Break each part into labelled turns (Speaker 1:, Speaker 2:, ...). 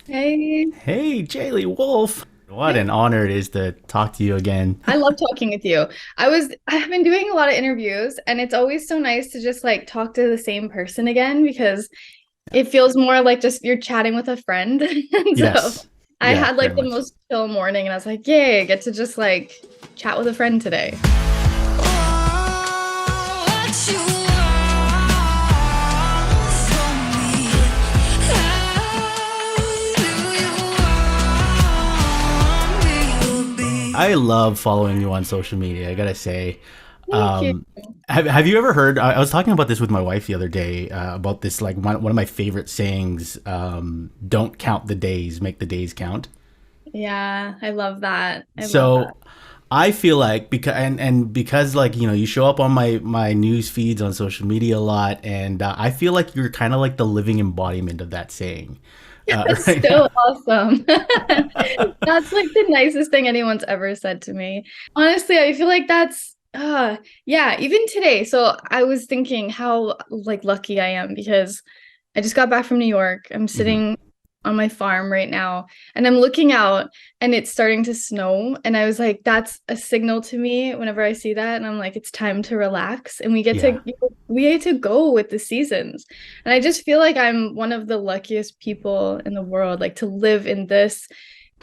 Speaker 1: Hey,
Speaker 2: Hey, Jayli Wolf. What
Speaker 1: hey.
Speaker 2: an honor it is to talk to you again.
Speaker 1: I love talking with you. I've been doing a lot of interviews and it's always so nice to just like talk to the same person again because it feels more like just you're chatting with a friend. And so
Speaker 2: Yes.
Speaker 1: I
Speaker 2: Yeah,
Speaker 1: had
Speaker 2: very
Speaker 1: like the
Speaker 2: much.
Speaker 1: most chill morning and I was like, yay, I get to just like chat with a friend today.
Speaker 2: I love following you on social media, I gotta say.
Speaker 1: Thank you.
Speaker 2: Um, have you ever heard? I was talking about this with my wife the other day about this, like one of my favorite sayings, don't count the days, make the days count.
Speaker 1: Yeah, I love that. I love that.
Speaker 2: So I feel like because like you show up on my news feeds on social media a lot, and I feel like you're kind of like the living embodiment of that saying,
Speaker 1: That's
Speaker 2: right
Speaker 1: so
Speaker 2: now.
Speaker 1: awesome. That's like the nicest thing anyone's ever said to me. Honestly, I feel like that's yeah, even today. So I was thinking how like lucky I am because I just got back from New York. I'm
Speaker 2: Hmm.
Speaker 1: sitting on my farm right now and I'm looking out and it's starting to snow. And I was like, that's a signal to me whenever I see that. And I'm like, it's time to relax. And
Speaker 2: Yeah,
Speaker 1: we get to go with the seasons. And I just feel like I'm one of the luckiest people in the world, like to live in this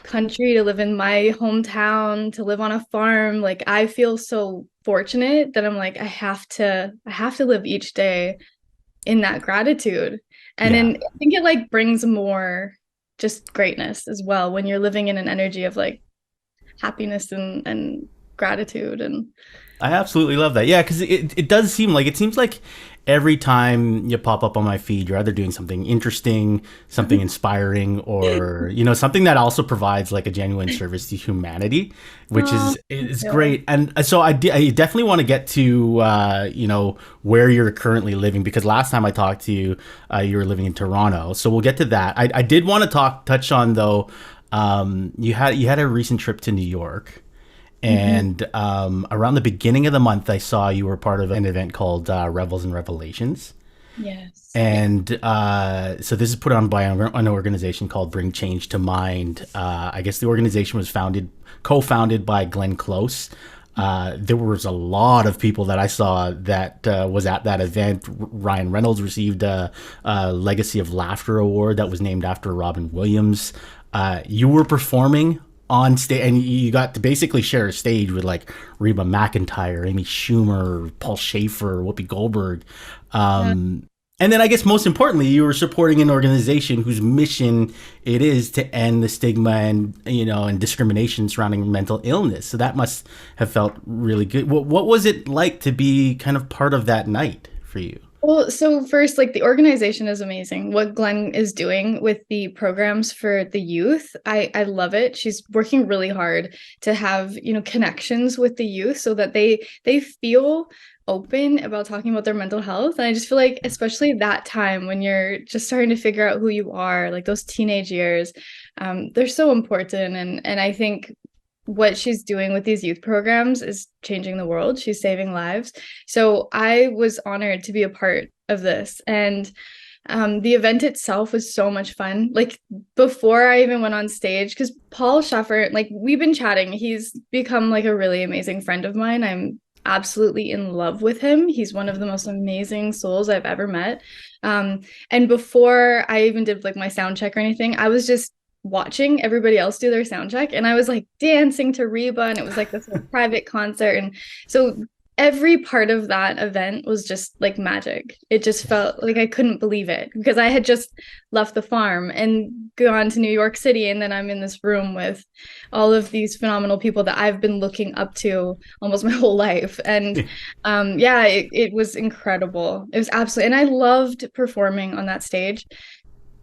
Speaker 1: country, to live in my hometown, to live on a farm. Like I feel so fortunate that I'm like, I have to live each day in that gratitude. And
Speaker 2: yeah.
Speaker 1: then I think it like brings more just greatness as well when you're living in an energy of like happiness and gratitude and
Speaker 2: I absolutely love that. Yeah, because it does seems like every time you pop up on my feed, you're either doing something interesting, something inspiring, or something that also provides like a genuine service to humanity, which
Speaker 1: oh,
Speaker 2: is
Speaker 1: yeah.
Speaker 2: great. And so I definitely want to get to where you're currently living, because last time I talked to you, you were living in Toronto. So we'll get to that. I did want to touch on though. You had a recent trip to New York.
Speaker 1: Mhm.
Speaker 2: And around the beginning of the month, I saw you were part of an event called Revels and Revelations.
Speaker 1: Yes. Yeah.
Speaker 2: And so this is put on by an organization called Bring Change to Mind. I guess the organization was co-founded by Glenn Close. There was a lot of people that I saw that was at that event. Ryan Reynolds received a Legacy of Laughter award that was named after Robin Williams. You were performing on stage, and you got to basically share a stage with like Reba McEntire, Amy Schumer, Paul Schaefer, Whoopi Goldberg.
Speaker 1: Yeah.
Speaker 2: And then I guess most importantly, you were supporting an organization whose mission it is to end the stigma and discrimination surrounding mental illness. So that must have felt really good. What was it like to be kind of part of that night for you?
Speaker 1: Well, so first, like the organization is amazing. What Glenn is doing with the programs for the youth, I love it. She's working really hard to have, connections with the youth so that they feel open about talking about their mental health. And I just feel like, especially that time when you're just starting to figure out who you are, like those teenage years, they're so important. And I think what she's doing with these youth programs is changing the world. She's saving lives. So I was honored to be a part of this. And the event itself was so much fun. Like before I even went on stage, because Paul Schaffer, like we've been chatting, he's become like a really amazing friend of mine. I'm absolutely in love with him. He's one of the most amazing souls I've ever met. Um, and before I even did like my sound check or anything, I was just watching everybody else do their sound check and I was like dancing to Reba and it was like this whole private concert. And so every part of that event was just like magic. It just felt like I couldn't believe it because I had just left the farm and gone to New York City. And then I'm in this room with all of these phenomenal people that I've been looking up to almost my whole life. And yeah, it was incredible. It was absolutely, and I loved performing on that stage.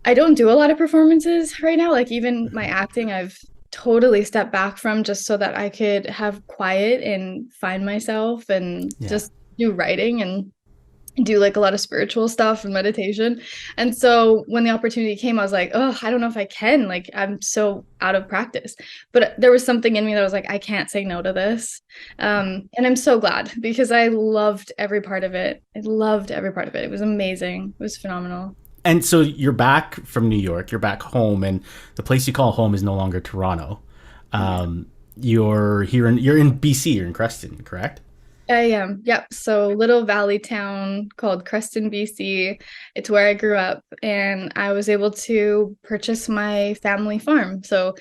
Speaker 1: I don't do a lot of performances right now. Like even my acting, I've totally stepped back from just so that I could have quiet and find myself and
Speaker 2: Yeah.
Speaker 1: just do writing and do like a lot of spiritual stuff and meditation. And so when the opportunity came, I was like, oh, I don't know if I can. Like I'm so out of practice. But there was something in me that was like, I can't say no to this. And I'm so glad because I loved every part of it. I loved every part of it. It was amazing. It was phenomenal.
Speaker 2: And so you're back from New York, you're back home, and the place you call home is no longer Toronto. You're in BC, you're in Creston, correct?
Speaker 1: I am. Yep. So little valley town called Creston, BC. It's where I grew up, and I was able to purchase my family farm. So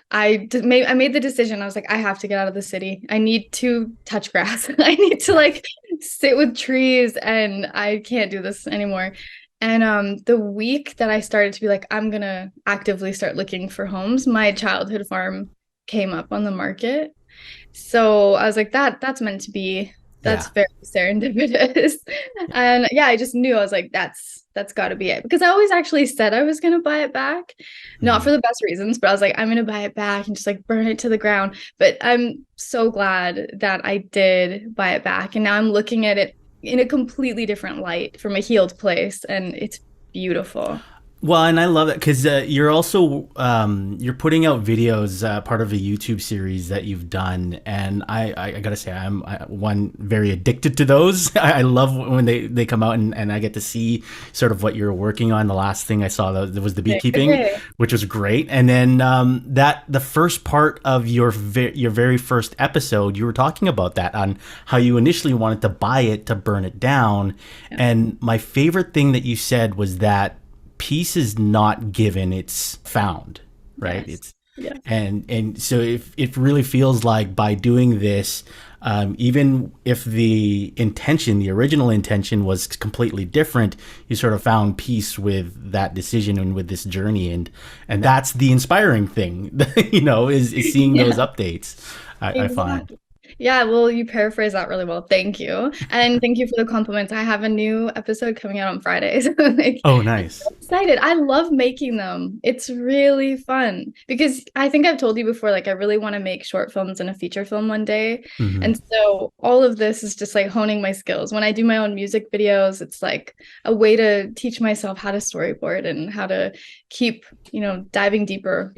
Speaker 1: I made the decision. I was like, I have to get out of the city. I need to touch grass. I need to like sit with trees, and I can't do this anymore. And the week that I started to be like, I'm gonna actively start looking for homes, my childhood farm came up on the market. So I was like, that's meant to be. That's
Speaker 2: Yeah.
Speaker 1: very serendipitous. And yeah, I just knew. I was like, that's got to be it. Because I always actually said I was gonna buy it back, not
Speaker 2: Mhm.
Speaker 1: for the best reasons, but I was like, I'm gonna buy it back and just like burn it to the ground. But I'm so glad that I did buy it back. And now I'm looking at it in a completely different light from a healed place, and it's beautiful.
Speaker 2: Well, and I love it because you're also you're putting out videos, part of a YouTube series that you've done, and I gotta say one very addicted to those. I love when they come out and I get to see sort of what you're working on. The last thing I saw that was the beekeeping,
Speaker 1: Okay.
Speaker 2: which was great, and then that the first part of your very first episode, you were talking about that on how you initially wanted to buy it to burn it down,
Speaker 1: Yeah.
Speaker 2: and my favorite thing that you said was that peace is not given, it's found, right?
Speaker 1: Yes.
Speaker 2: It's
Speaker 1: Yeah.
Speaker 2: and so if it really feels like by doing this, even if the original intention was completely different, you sort of found peace with that decision and with this journey, and that's the inspiring thing, is seeing those
Speaker 1: Yeah.
Speaker 2: updates. I find.
Speaker 1: Exactly. Yeah, well, you paraphrase that really well. Thank you. And thank you for the compliments. I have a new episode coming out on Friday. So like
Speaker 2: Oh,
Speaker 1: I'm so
Speaker 2: nice.
Speaker 1: excited. I love making them. It's really fun because I think I've told you before, like I really want to make short films and a feature film one day.
Speaker 2: Hmm.
Speaker 1: And so all of this is just like honing my skills. When I do my own music videos, it's like a way to teach myself how to storyboard and how to keep, diving deeper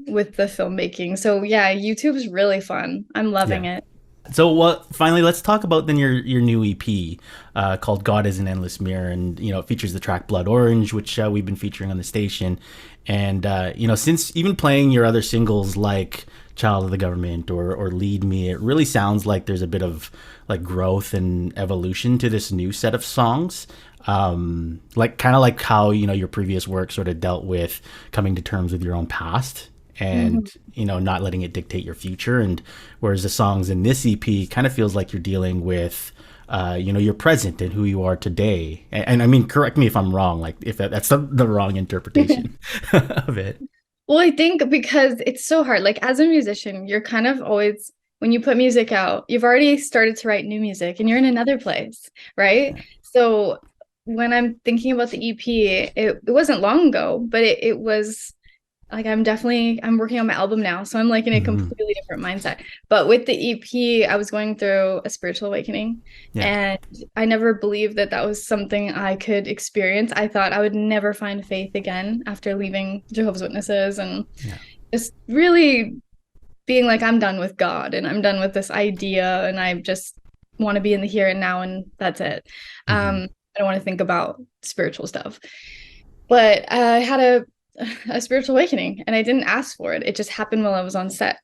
Speaker 1: with the filmmaking. So yeah, YouTube's really fun. I'm loving
Speaker 2: Yeah.
Speaker 1: it.
Speaker 2: So, well, finally, let's talk about then your new EP, called "God Is an Endless Mirror," and it features the track "Blood Orange," which we've been featuring on the station, and since even playing your other singles like "Child of the Government" or "Lead Me," it really sounds like there's a bit of like growth and evolution to this new set of songs. Like kind of like how your previous work sort of dealt with coming to terms with your own past
Speaker 1: Mhm.
Speaker 2: and not letting it dictate your future, and whereas the songs in this EP kind of feels like you're dealing with your present and who you are today, and I mean, correct me if I'm wrong, like if that's the wrong interpretation of it.
Speaker 1: Well, I think because it's so hard. Like as a musician, you're kind of always when you put music out, you've already started to write new music and you're in another place, right? So when I'm thinking about the EP, it wasn't long ago, but it was like I'm working on my album now, so I'm like in a
Speaker 2: Hmm.
Speaker 1: completely different mindset. But with the EP, I was going through a spiritual awakening,
Speaker 2: Yeah.
Speaker 1: and I never believed that that was something I could experience. I thought I would never find faith again after leaving Jehovah's Witnesses and
Speaker 2: Yeah.
Speaker 1: just really being like I'm done with God and I'm done with this idea and I just want to be in the here and now and that's it.
Speaker 2: Hmm.
Speaker 1: I don't want to think about spiritual stuff. But I had a spiritual awakening and I didn't ask for it. It just happened while I was on set.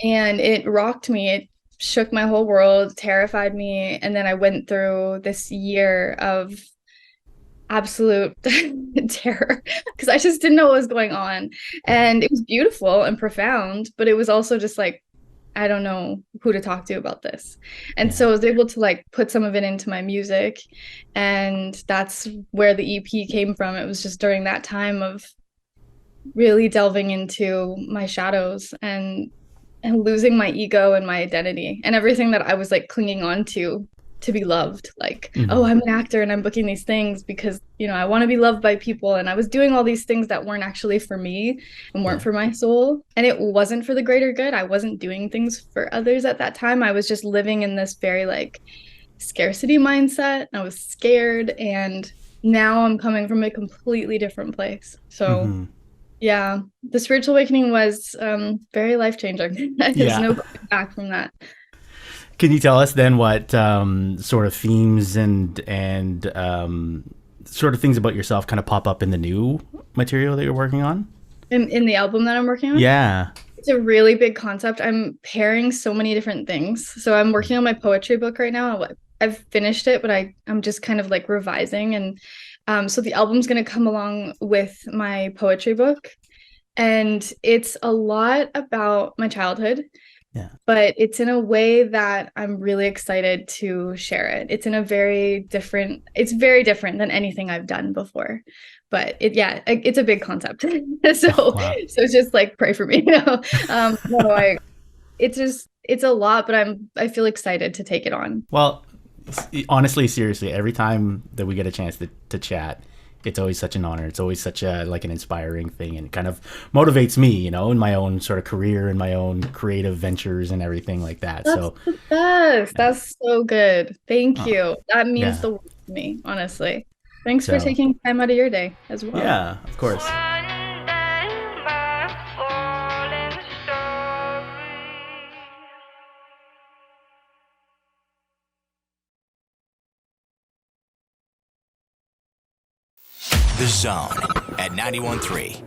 Speaker 1: And it rocked me. It shook my whole world, terrified me. And then I went through this year of absolute terror because I just didn't know what was going on. And it was beautiful and profound, but it was also just like, I don't know who to talk to about this. And
Speaker 2: Yeah.
Speaker 1: so I was able to like put some of it into my music. And that's where the EP came from. It was just during that time of really delving into my shadows and losing my ego and my identity and everything that I was like clinging on to be loved. Like, oh,
Speaker 2: Hmm.
Speaker 1: I'm an actor and I'm booking these things because, I want to be loved by people. And I was doing all these things that weren't actually for me and weren't
Speaker 2: Yeah.
Speaker 1: for my soul. And it wasn't for the greater good. I wasn't doing things for others at that time. I was just living in this very like scarcity mindset. I was scared. And now I'm coming from a completely different place. So
Speaker 2: Hmm.
Speaker 1: yeah, the spiritual awakening was very life changing. There's
Speaker 2: Yeah.
Speaker 1: no going back from that.
Speaker 2: Can you tell us then what sort of themes and sort of things about yourself kind of pop up in the new material that you're working on?
Speaker 1: In the album that I'm working on.
Speaker 2: Yeah.
Speaker 1: It's a really big concept. I'm pairing so many different things. So I'm working on my poetry book right now. I've finished it, but I'm just kind of like revising. And so the album's going to come along with my poetry book. And it's a lot about my childhood,
Speaker 2: Yeah.
Speaker 1: but it's in a way that I'm really excited to share it. It's very different than anything I've done before. But it's a big concept. So
Speaker 2: Oh, wow.
Speaker 1: so it's just like pray for me. No, it's a lot, but I feel excited to take it on.
Speaker 2: Well, honestly, seriously, every time that we get a chance to chat, it's always such an honor. It's always such a like an inspiring thing, and it kind of motivates me, in my own sort of career and my own creative ventures and everything like that.
Speaker 1: That's
Speaker 2: So,
Speaker 1: the best. That's so good. Thank
Speaker 2: uh,
Speaker 1: you. That means
Speaker 2: yeah.
Speaker 1: the world to me, honestly. Thanks for
Speaker 2: So,
Speaker 1: taking time out of your day as well.
Speaker 2: yeah, of course.
Speaker 3: The Zone at 91.3.